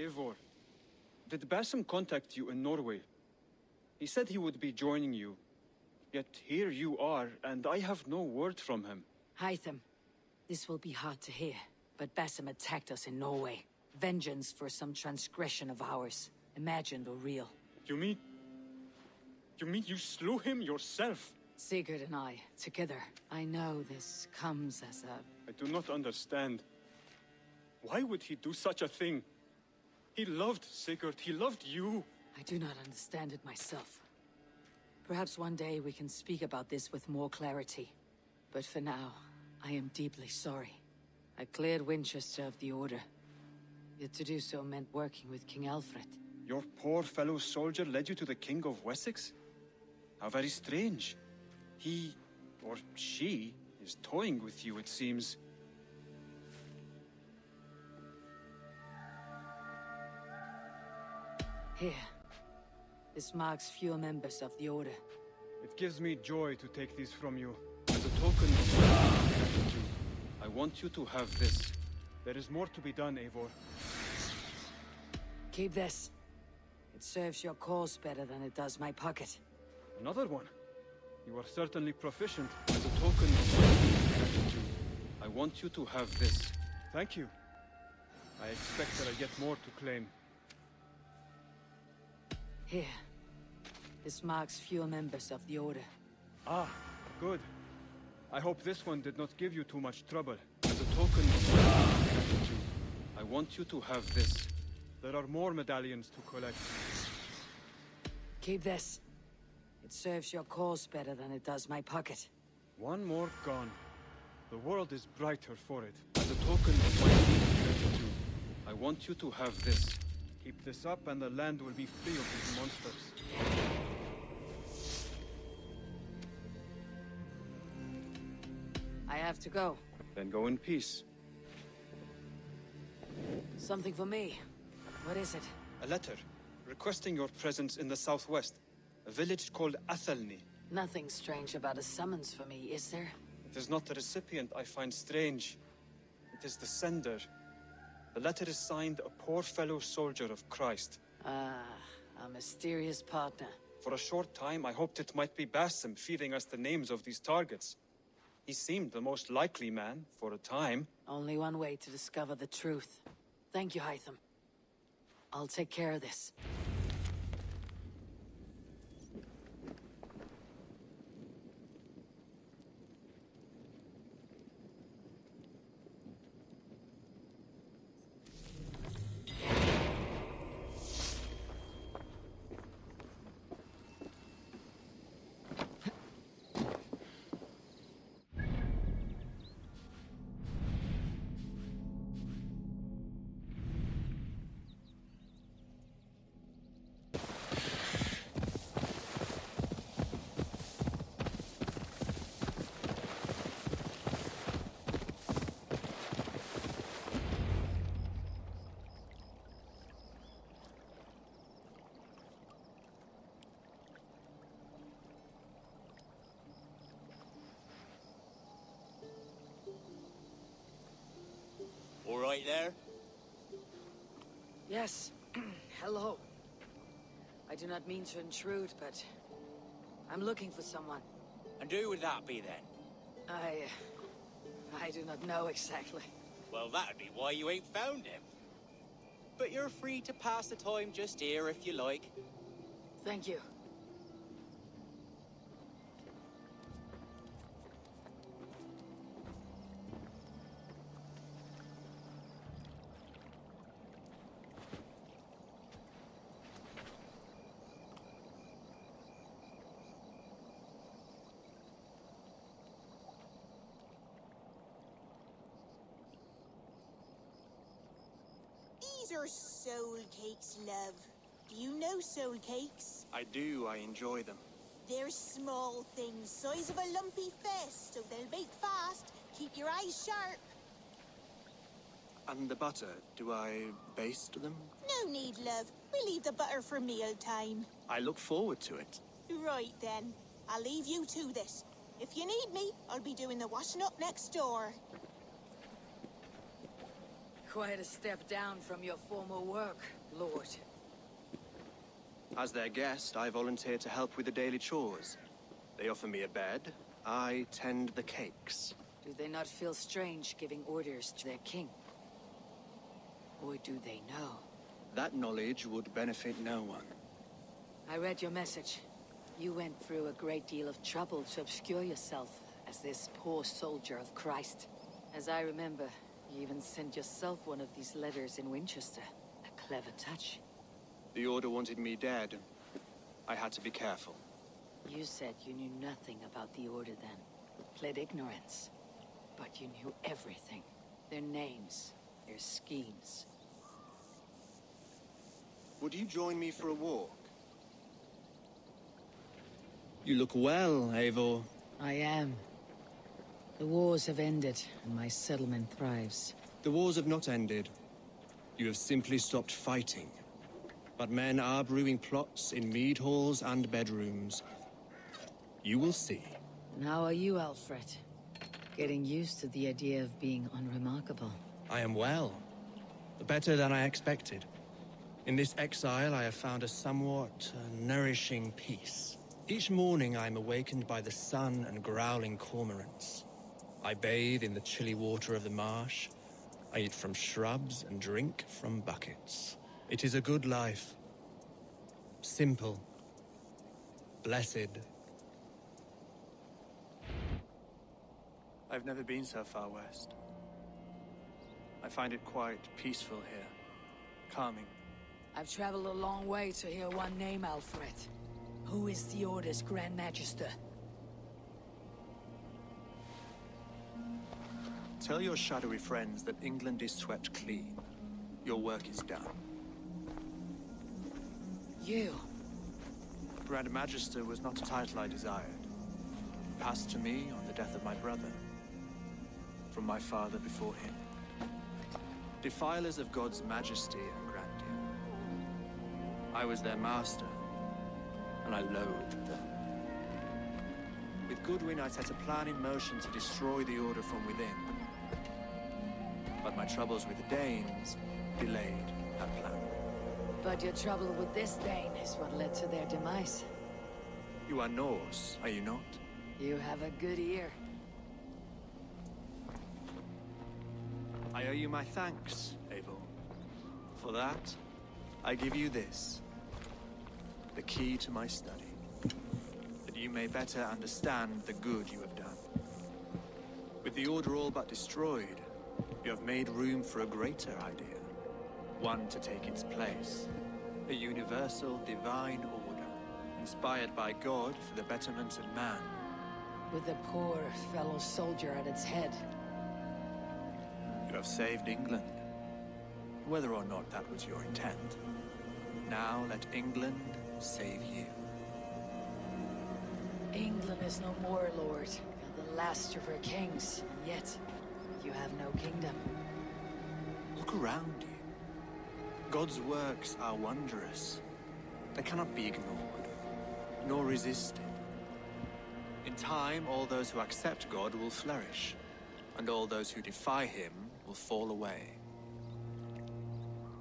Eivor, did Basim contact you in Norway? He said he would be joining you. Yet here you are, and I have no word from him. Hytham, this will be hard to hear, but Basim attacked us in Norway. Vengeance for some transgression of ours, imagined or real. You mean you slew him yourself? Sigurd and I, together. I know this comes as a... I do not understand. Why would he do such a thing? He loved Sigurd, he loved you. I do not understand it myself. Perhaps one day we can speak about this with more clarity. But for now, I am deeply sorry. I cleared Winchester of the Order. Yet to do so meant working with King Alfred. Your poor fellow soldier led you to the King of Wessex? How very strange. He, or she, is toying with you, it seems. Here. This marks fewer members of the Order. It gives me joy to take these from you. As a token of gratitude, I want you to have this. There is more to be done, Eivor. Keep this. It serves your cause better than it does my pocket. Another one? You are certainly proficient. As a token of gratitude, I want you to have this. Thank you. I expect that I get more to claim. Here. This marks fewer members of the Order. Ah, good. I hope this one did not give you too much trouble. As a token of gratitude, I want you to have this. There are more medallions to collect. Keep this. It serves your cause better than it does my pocket. One more gone. The world is brighter for it. As a token of my gratitude, I want you to have this. Keep this up and the land will be free of these monsters. I have to go. Then go in peace. Something for me. What is it? A letter, requesting your presence in the southwest. A village called Athelney. Nothing strange about a summons for me, is there? It is not the recipient I find strange. It is the sender. The letter is signed a poor fellow soldier of Christ. Ah, a mysterious partner. For a short time, I hoped it might be Basim feeding us the names of these targets. He seemed the most likely man, for a time. Only one way to discover the truth. Thank you, Hytham. I'll take care of this. All right there? Yes. Hello. I do not mean to intrude, but I'm looking for someone. And who would that be then? I do not know exactly. Well, that'd be why you ain't found him. But you're free to pass the time just here if you like. Thank you. These are soul cakes, love. Do you know soul cakes? I do, I enjoy them. They're small things, size of a lumpy fist, so they'll bake fast. Keep your eyes sharp. And the butter, do I baste them? No need, love. We'll leave the butter for meal time. I look forward to it. Right then. I'll leave you to this. If you need me, I'll be doing the washing up next door. quite a step down from your former work, Lord. As their guest, I volunteer to help with the daily chores. They offer me a bed. I tend the cakes. Do they not feel strange giving orders to their king? Or do they know? That knowledge would benefit no one. I read your message. You went through a great deal of trouble to obscure yourself as this poor soldier of Christ. As I remember, you even sent yourself one of these letters in Wincestre. A clever touch. The Order wanted me dead. I had to be careful. You said you knew nothing about the Order then. Pled ignorance. But you knew everything. Their names, their schemes. Would you join me for a walk? You look well, Eivor. I am. The wars have ended, and my settlement thrives. The wars have not ended. You have simply stopped fighting. But men are brewing plots in mead halls and bedrooms. You will see. And how are you, Alfred? Getting used to the idea of being unremarkable. I am well. Better than I expected. In this exile, I have found a somewhat nourishing peace. Each morning, I am awakened by the sun and growling cormorants. I bathe in the chilly water of the marsh. I eat from shrubs and drink from buckets. It is a good life. Simple. Blessed. I've never been so far west. I find it quite peaceful here. Calming. I've traveled a long way to hear one name, Alfred. Who is the Order's Grand Magister? Tell your shadowy friends that England is swept clean. Your work is done. You? Grand Magister was not a title I desired. It passed to me on the death of my brother. From my father before him. Defilers of God's majesty and grandeur. I was their master, and I loathed them. With Goodwin, I set a plan in motion to destroy the Order from within. But my troubles with the Danes delayed that plan. But your trouble with this Dane is what led to their demise. You are Norse, are you not? You have a good ear. I owe you my thanks, Abel. For that, I give you this. The key to my study. That you may better understand the good you have done. With the Order all but destroyed, you have made room for a greater idea. One to take its place. A universal divine order, inspired by God for the betterment of man. With a poor fellow soldier at its head. You have saved England. Whether or not that was your intent. Now let England save you. England is no more, Lord. You're the last of her kings, and yet you have no kingdom. Look around you. God's works are wondrous. They cannot be ignored, nor resisted. In time, all those who accept God will flourish, and all those who defy him will fall away.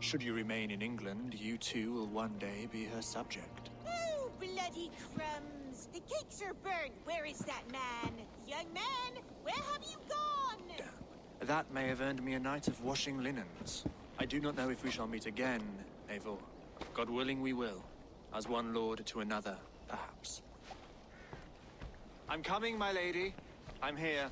Should you remain in England, you too will one day be her subject. Oh, bloody crumbs! The cakes are burnt. Where is that man? Young man, where have you gone? That may have earned me a night of washing linens. I do not know if we shall meet again, Eivor. God willing, we will. As one lord to another, perhaps. I'm coming, my lady. I'm here.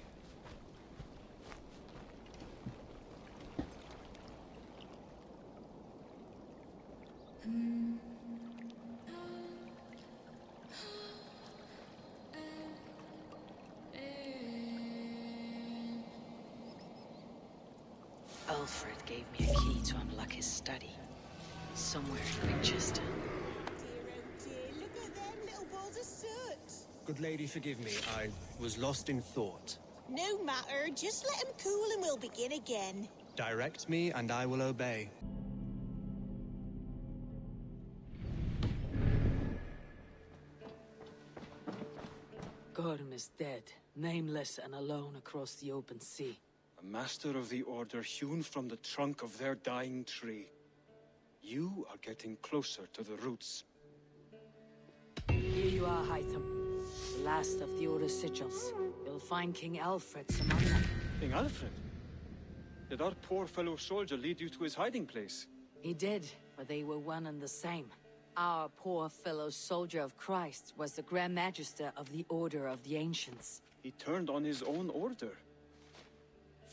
Alfred gave me a key to unlock his study. Somewhere in Winchester. Dear, oh dear, look at them little balls of soot. Good lady, forgive me. I was lost in thought. No matter, just let him cool and we'll begin again. Direct me, and I will obey. Gorm is dead, nameless and alone across the open sea. A master of the Order hewn from the trunk of their dying tree. You are getting closer to the roots. Here you are, Hytham. The last of the Order's sigils. You'll find King Alfred's among them. King Alfred? Did our poor fellow soldier lead you to his hiding place? He did, but they were one and the same. Our poor fellow soldier of Christ was the Grand Magister of the Order of the Ancients. He turned on his own order.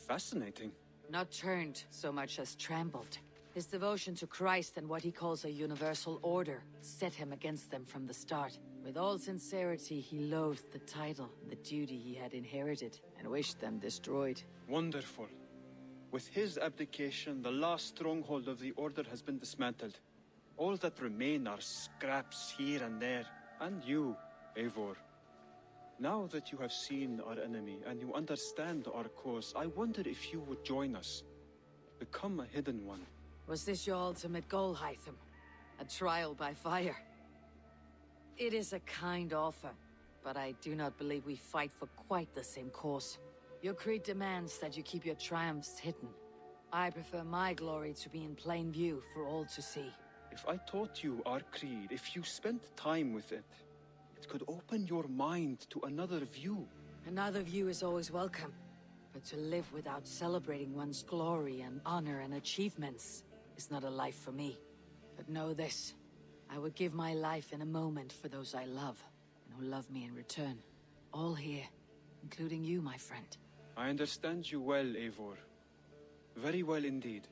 Fascinating. Not turned so much as trampled. His devotion to Christ and what he calls a universal order set him against them from the start. With all sincerity, he loathed the title, the duty he had inherited, and wished them destroyed. Wonderful. With his abdication, the last stronghold of the Order has been dismantled. All that remain are scraps here and there. And you, Eivor. Now that you have seen our enemy and you understand our cause, I wonder if you would join us. Become a hidden one. Was this your ultimate goal, Hytham? A trial by fire? It is a kind offer, but I do not believe we fight for quite the same cause. Your creed demands that you keep your triumphs hidden. I prefer my glory to be in plain view for all to see. If I taught you our creed, if you spent time with it, it could open your mind to another view. Another view is always welcome, but to live without celebrating one's glory and honor and achievements is not a life for me. But know this, I would give my life in a moment for those I love, and who love me in return. All here, including you, my friend. I understand you well, Eivor. Very well indeed.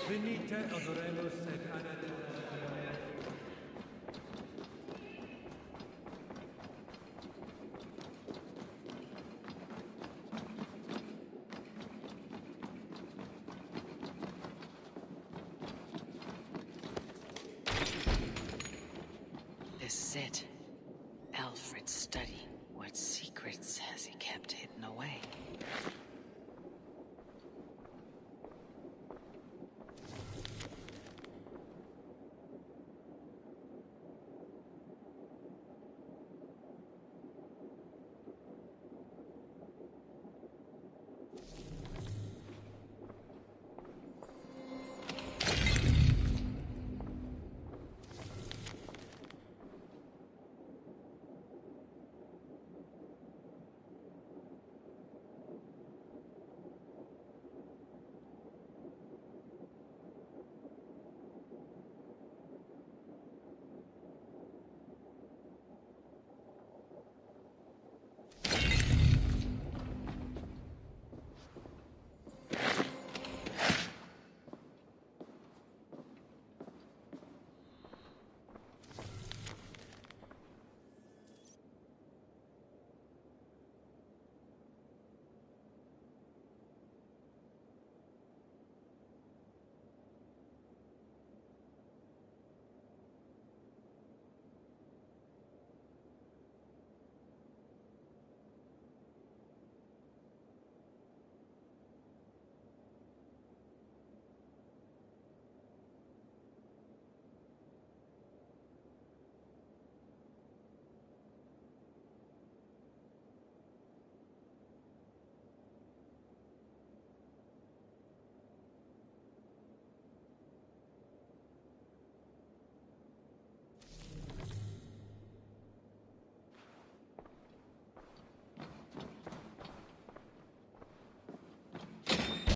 Venite, adoremus et adoremus.